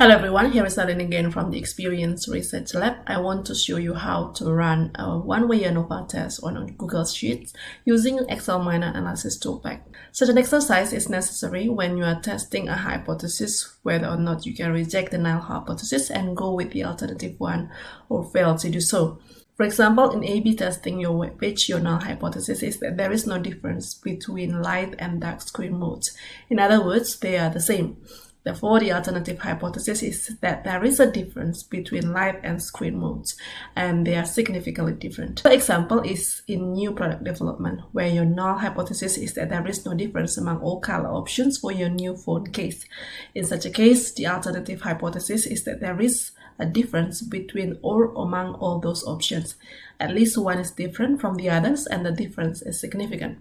Hello everyone, here is Aline again from the Experience Research Lab. I want to show you how to run a one-way ANOVA test on Google Sheets using Excel minor analysis toolpack. Such an exercise is necessary when you are testing a hypothesis, whether or not you can reject the null hypothesis and go with the alternative one or fail to do so. For example, in A/B testing your web page, your null hypothesis is that there is no difference between light and dark screen modes. In other words, they are the same. Therefore, the alternative hypothesis is that there is a difference between light and screen modes, and they are significantly different. The example is in new product development, where your null hypothesis is that there is no difference among all color options for your new phone case. In such a case, the alternative hypothesis is that there is a difference between or among all those options. At least one is different from the others, and the difference is significant.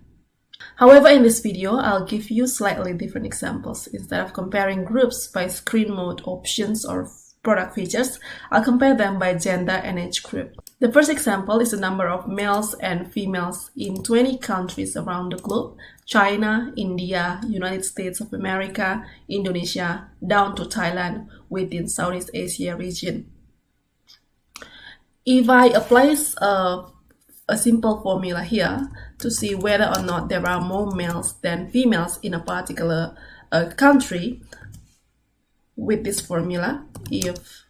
However, in this video, I'll give you slightly different examples. Instead of comparing groups by screen mode options or product features, I'll compare them by gender and age group. The first example is the number of males and females in 20 countries around the globe: China, India, United States of America, Indonesia, down to Thailand within Southeast Asia region. If I apply a simple formula here to see whether or not there are more males than females in a particular country, with this formula, if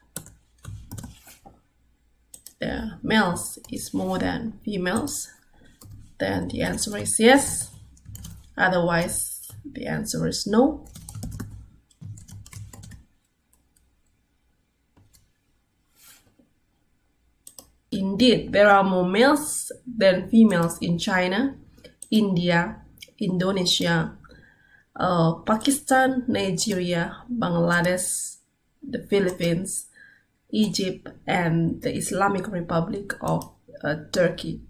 the males is more than females, then the answer is yes. Otherwise, the answer is no. Indeed, there are more males than females in China, India, Indonesia, Pakistan, Nigeria, Bangladesh, the Philippines, Egypt, and the Islamic Republic of Turkey.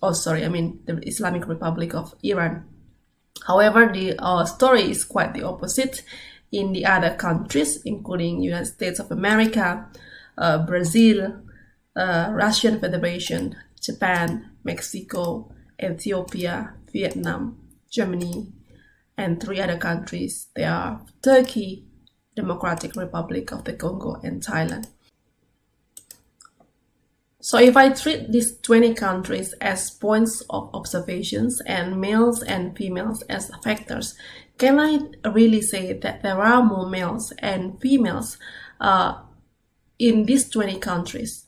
The Islamic Republic of Iran. However, the story is quite the opposite in the other countries, including United States of America, Brazil, Russian Federation, Japan, Mexico, Ethiopia, Vietnam, Germany, and 3 other countries. They are Turkey, Democratic Republic of the Congo, and Thailand. So if I treat these 20 countries as points of observations and males and females as factors, can I really say that there are more males and females in these 20 countries?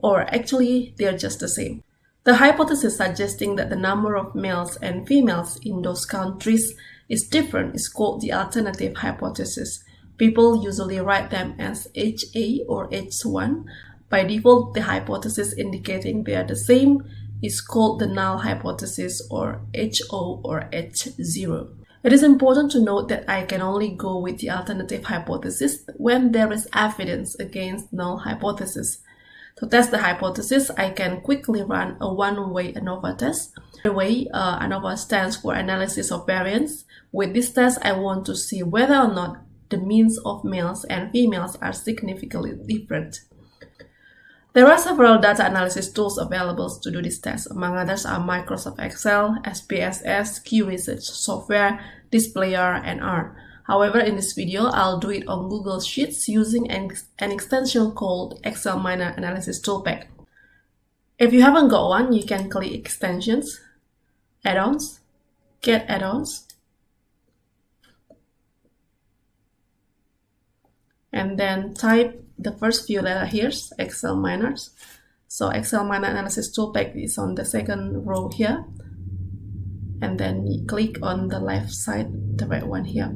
Or actually, they're just the same? The hypothesis suggesting that the number of males and females in those countries is different is called the alternative hypothesis. People usually write them as HA or H1. By default, the hypothesis indicating they are the same is called the null hypothesis, or HO or H0. It is important to note that I can only go with the alternative hypothesis when there is evidence against null hypothesis. To test the hypothesis, I can quickly run a one-way ANOVA test. By the way, ANOVA stands for analysis of variance. With this test, I want to see whether or not the means of males and females are significantly different. There are several data analysis tools available to do this test. Among others are Microsoft Excel, SPSS, Q Research Software, Displayer, and R. However, in this video, I'll do it on Google Sheets using an extension called Excel Minor Analysis Toolpack. If you haven't got one, you can click Extensions, Add-ons, Get Add-ons, and then type the first few letters here, Excel Minors. So Excel Minor Analysis Toolpack is on the second row here, and then you click on the left side, the red one here.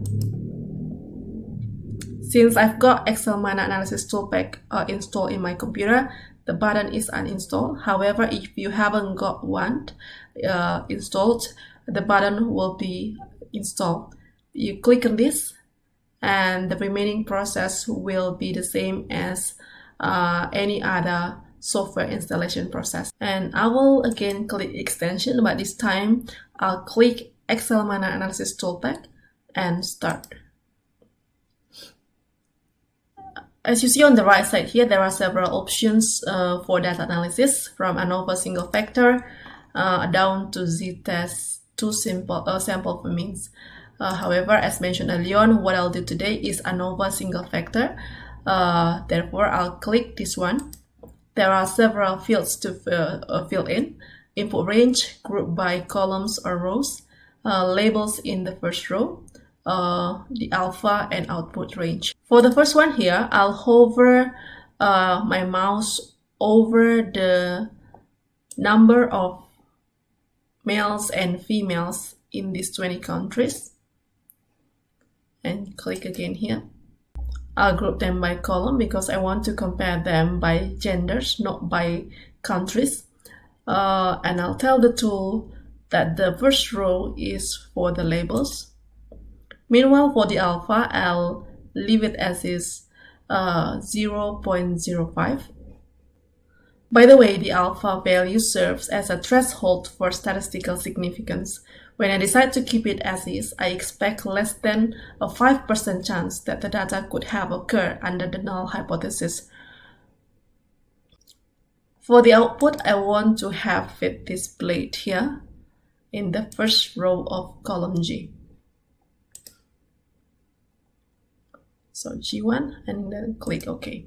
Since I've got Excel Minor Analysis Toolpack installed in my computer, the button is uninstalled. However, if you haven't got one installed, the button will be installed. You click on this, and the remaining process will be the same as any other software installation process. And I will again click Extension, but this time I'll click Excel Minor Analysis Toolpack and Start. As you see on the right side here, there are several options for data analysis, from ANOVA single factor down to z-test to sample for means. However, as mentioned earlier on, what I'll do today is ANOVA single factor. Therefore, I'll click this one. There are several fields to fill in. Input range, group by columns or rows, labels in the first row, the alpha and output range. For the first one here, I'll hover my mouse over the number of males and females in these 20 countries and click again here. I'll group them by column because I want to compare them by genders, not by countries. And I'll tell the tool that the first row is for the labels. Meanwhile, for the alpha, I'll leave it as is 0.05. By the way, the alpha value serves as a threshold for statistical significance. When I decide to keep it as is, I expect less than a 5% chance that the data could have occurred under the null hypothesis. For the output, I want to have it displayed here in the first row of column G. So G1 and then click OK.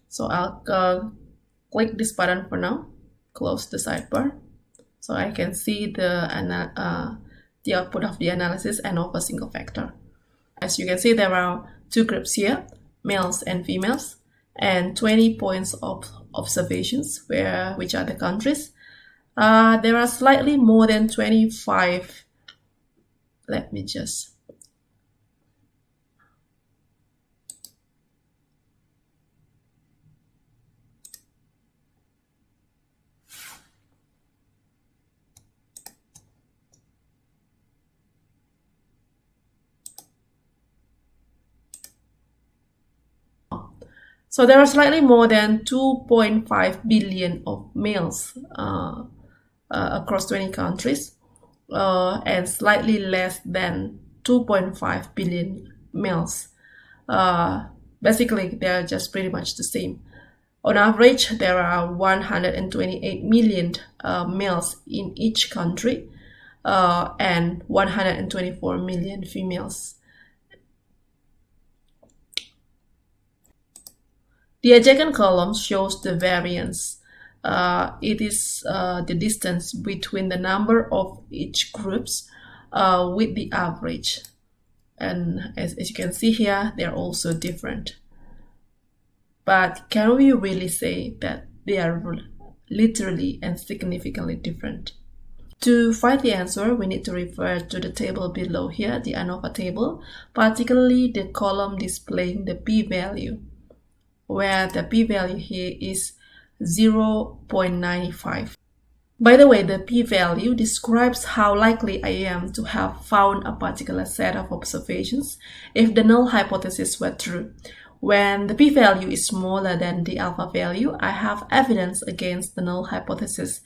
So I'll click this button for now, close the sidebar, so I can see the output of the analysis ANOVA single factor. As you can see, there are two groups here, males and females, and 20 points of observations, which are the countries. There are slightly more than 25. Let me just So there are slightly more than 2.5 billion of males across 20 countries, and slightly less than 2.5 billion males. Basically, they're just pretty much the same. On average, there are 128 million males in each country, and 124 million females. The adjacent column shows the variance. It is the distance between the number of each groups with the average. And as you can see here, they're also different. But can we really say that they are literally and significantly different? To find the answer, we need to refer to the table below here, the ANOVA table, particularly the column displaying the p-value, where the p-value here is 0.95. By the way, the p-value describes how likely I am to have found a particular set of observations if the null hypothesis were true. When the p-value is smaller than the alpha value, I have evidence against the null hypothesis.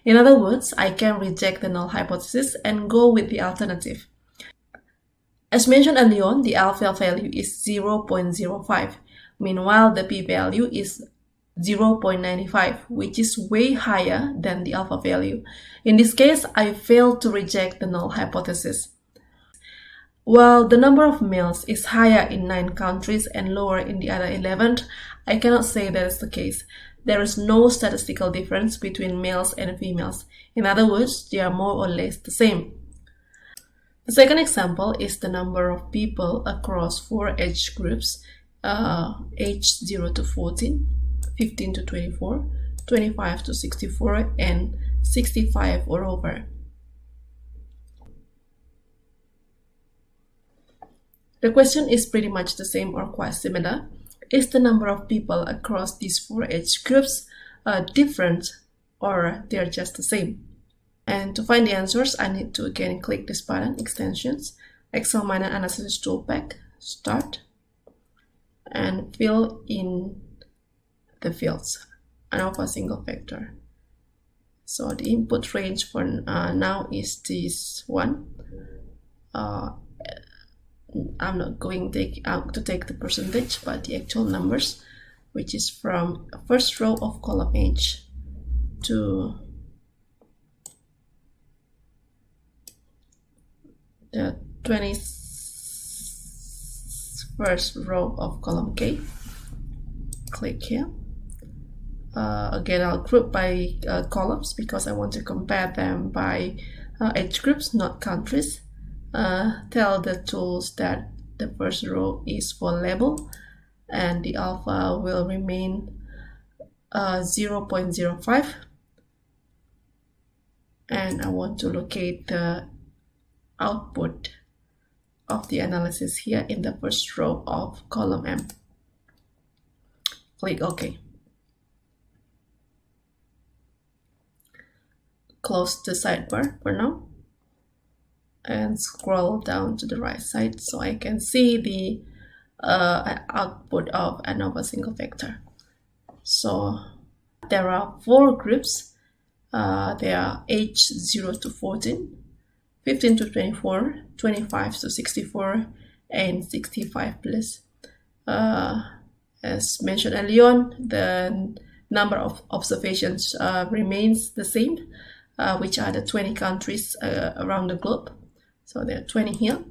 In other words, I can reject the null hypothesis and go with the alternative. As mentioned earlier on, the alpha value is 0.05. Meanwhile, the p-value is 0.95, which is way higher than the alpha value. In this case, I failed to reject the null hypothesis. While the number of males is higher in 9 countries and lower in the other 11, I cannot say that is the case. There is no statistical difference between males and females. In other words, they are more or less the same. The second example is the number of people across 4 age groups, age 0 to 14, 15 to 24, 25 to 64, and 65 or over. The question is pretty much the same or quite similar. Is the number of people across these 4 age groups different, or they're just the same? And to find the answers, I need to again click this button, Extensions, Excel Minor Analysis Toolpack, Start, and fill in the fields, ANOVA single factor. So the input range for now is this one. I'm not going to take the percentage, but the actual numbers, which is from first row of column H to the 21st row of column K. Click here. Again, I'll group by columns because I want to compare them by age groups, not countries. Tell the tools that the first row is for label and the alpha will remain 0.05, and I want to locate the output of the analysis here in the first row of column M. Click OK. Close the sidebar for now and scroll down to the right side so I can see the output of ANOVA single vector. So there are 4 groups. They are age 0 to 14, 15 to 24, 25 to 64, and 65 plus. As mentioned earlier on, the number of observations remains the same, which are the 20 countries around the globe. So there are 20 here.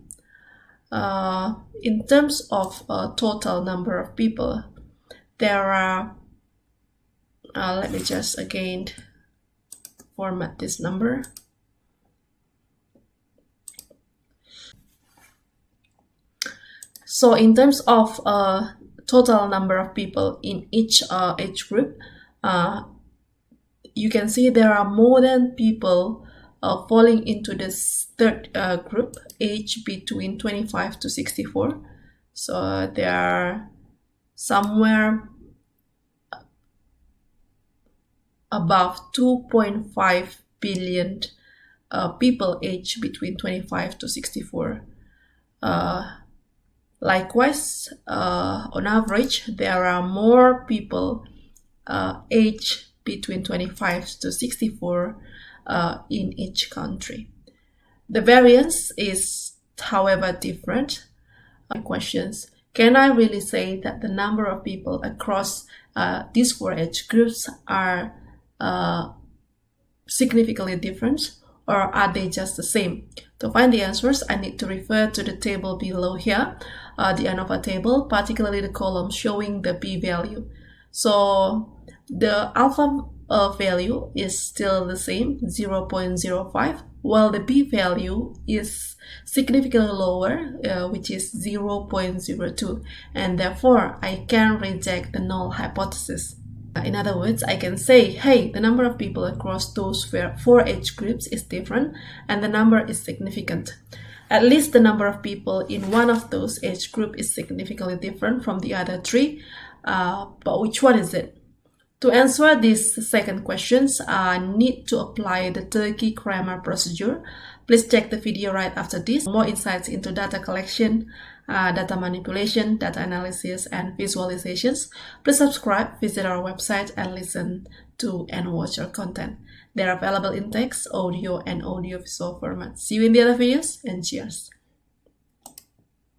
In terms of total number of people, there are, let me just again format this number. So in terms of total number of people in each age group, you can see there are more than people falling into this third group, age between 25 to 64. So there are somewhere above 2.5 billion people aged between 25 to 64. Likewise, on average, there are more people aged between 25 to 64 in each country. The variance is, however, different. Questions: can I really say that the number of people across these 4 age groups are significantly different, or are they just the same? To find the answers, I need to refer to the table below here, the ANOVA table, particularly the column showing the p-value. So the alpha value is still the same, 0.05, while the p-value is significantly lower, which is 0.02, and therefore I can reject the null hypothesis. In other words, I can say, hey, the number of people across those 4 age groups is different and the number is significant. At least the number of people in one of those age group is significantly different from the other 3, but which one is it? To answer these second questions, I need to apply the Turkey grammar procedure. Please check the video right after this. For more insights into data collection, data manipulation, data analysis, and visualizations, please subscribe, visit our website, and listen to and watch our content. They're available in text, audio, and audiovisual formats. See you in the other videos, and cheers!